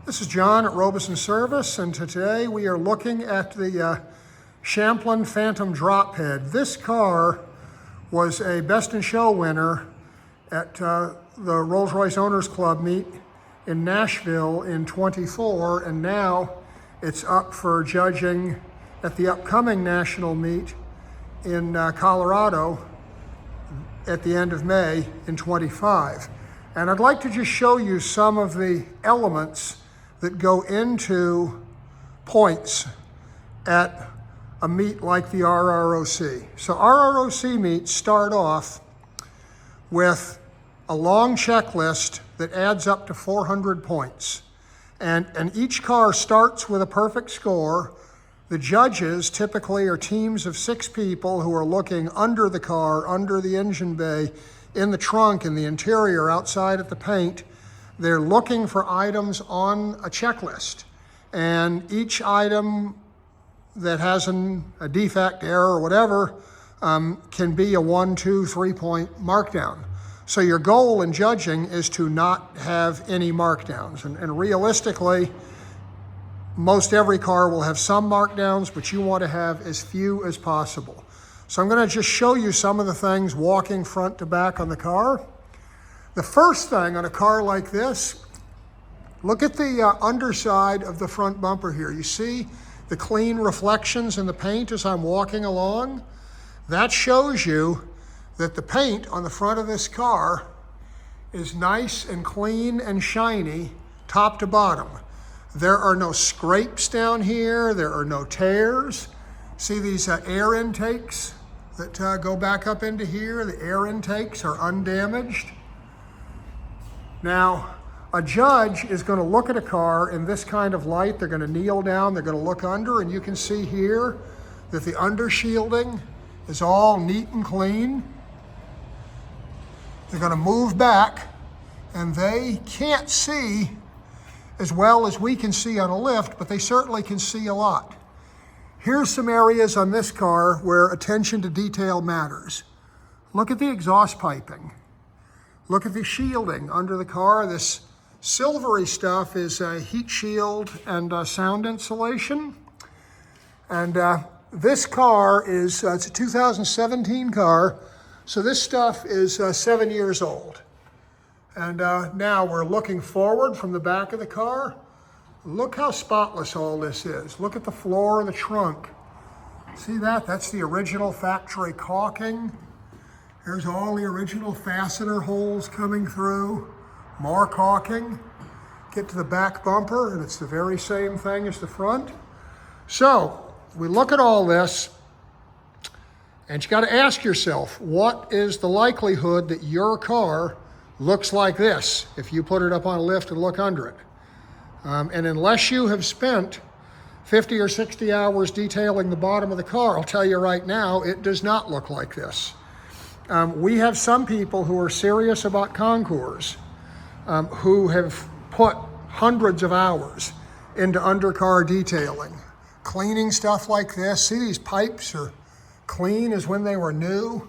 This is John at Robeson Service, and today we are looking at the Champlain Phantom drop head. This car was a Best in Show winner at the Rolls-Royce Owners Club meet in Nashville in '24, and now it's up for judging at the upcoming national meet in Colorado at the end of May in '25. And I'd like to just show you some of the elements that go into points at a meet like the RROC. So RROC meets start off with a long checklist that adds up to 400 points. And each car starts with a perfect score. The judges typically are teams of 6 people who are looking under the car, under the engine bay, in the trunk, in the interior, outside at the paint. They're looking for items on a checklist, and each item that has a defect, error, or whatever can be a 1, 2, 3 point markdown. So your goal in judging is to not have any markdowns, and realistically, most every car will have some markdowns, but you want to have as few as possible. So I'm going to just show you some of the things walking front to back on the car. The first thing on a car like this, look at the underside of the front bumper here. You see the clean reflections in the paint as I'm walking along? That shows you that the paint on the front of this car is nice and clean and shiny top to bottom. There are no scrapes down here. There are no tears. See these air intakes that go back up into here? The air intakes are undamaged. Now, a judge is going to look at a car in this kind of light. They're going to kneel down, they're going to look under, and you can see here that the undershielding is all neat and clean. They're going to move back, and they can't see as well as we can see on a lift, but they certainly can see a lot. Here's some areas on this car where attention to detail matters. Look at the exhaust piping. Look at the shielding under the car. This silvery stuff is a heat shield and sound insulation. And this car is, it's a 2017 car, so this stuff is 7 years old. And now we're looking forward from the back of the car. Look how spotless all this is. Look at the floor of the trunk. See that? That's the original factory caulking. There's all the original fastener holes coming through. More caulking. Get to the back bumper, and it's the very same thing as the front. So we look at all this, and you got to ask yourself, what is the likelihood that your car looks like this if you put it up on a lift and look under it? And unless you have spent 50 or 60 hours detailing the bottom of the car, I'll tell you right now, it does not look like this. We have some people who are serious about concours who have put hundreds of hours into undercar detailing, cleaning stuff like this. See, these pipes are clean as when they were new.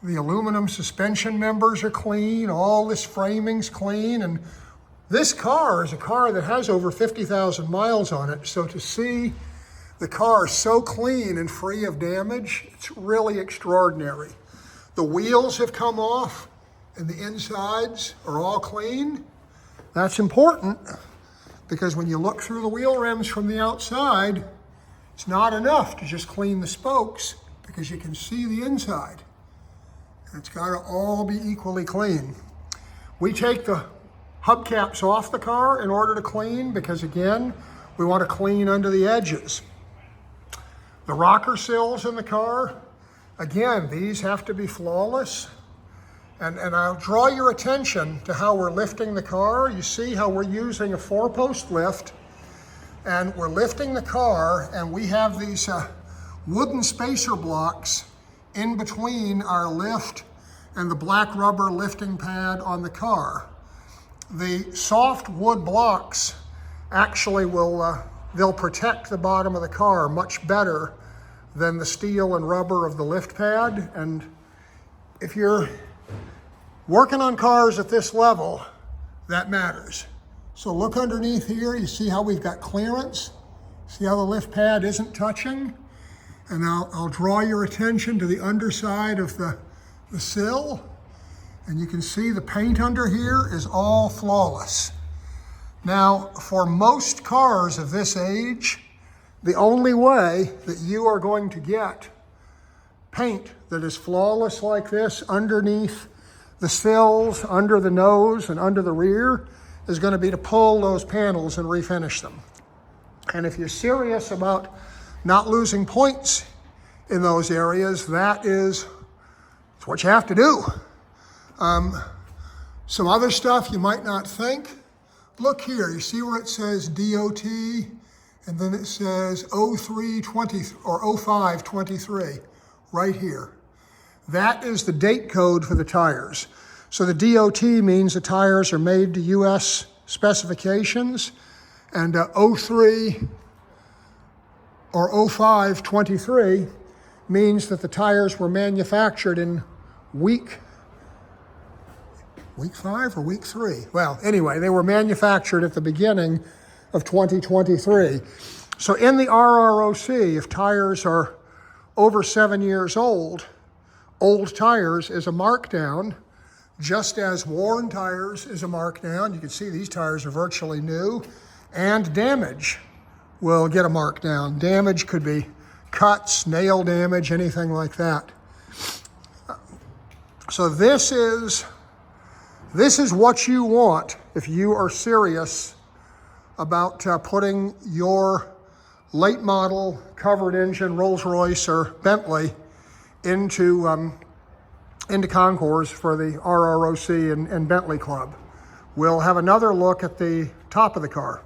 The aluminum suspension members are clean. All this framing's clean. And this car is a car that has over 50,000 miles on it. So to see the car so clean and free of damage, it's really extraordinary. The wheels have come off and the insides are all clean. That's important because when you look through the wheel rims from the outside, it's not enough to just clean the spokes because you can see the inside. It's got to all be equally clean. We take the hubcaps off the car in order to clean because, again, we want to clean under the edges. The rocker sills in the car, again, these have to be flawless. And I'll draw your attention to how we're lifting the car. You see how we're using a 4-post lift, and we're lifting the car, and we have these wooden spacer blocks in between our lift and the black rubber lifting pad on the car. The soft wood blocks actually they'll protect the bottom of the car much better than the steel and rubber of the lift pad. And if you're working on cars at this level, that matters. So look underneath here, you see how we've got clearance? See how the lift pad isn't touching? And I'll draw your attention to the underside of the sill. And you can see the paint under here is all flawless. Now, for most cars of this age, the only way that you are going to get paint that is flawless like this underneath the sills, under the nose, and under the rear is going to be to pull those panels and refinish them. And if you're serious about not losing points in those areas, that's what you have to do. Some other stuff you might not think. Look here, you see where it says DOT, and then it says 0320 or 0523, right here. That is the date code for the tires. So the DOT means the tires are made to US specifications, and 03 or 0523 means that the tires were manufactured in week 5 or week 3? Well, anyway, they were manufactured at the beginning of 2023. So in the RROC, if tires are over 7 years old tires is a markdown, just as worn tires is a markdown. You can see these tires are virtually new, and damage will get a markdown. Damage could be cuts, nail damage, anything like that. So this is what you want if you are serious about putting your late model covered engine Rolls-Royce or Bentley into concours for the RROC and Bentley Club. We'll have another look at the top of the car.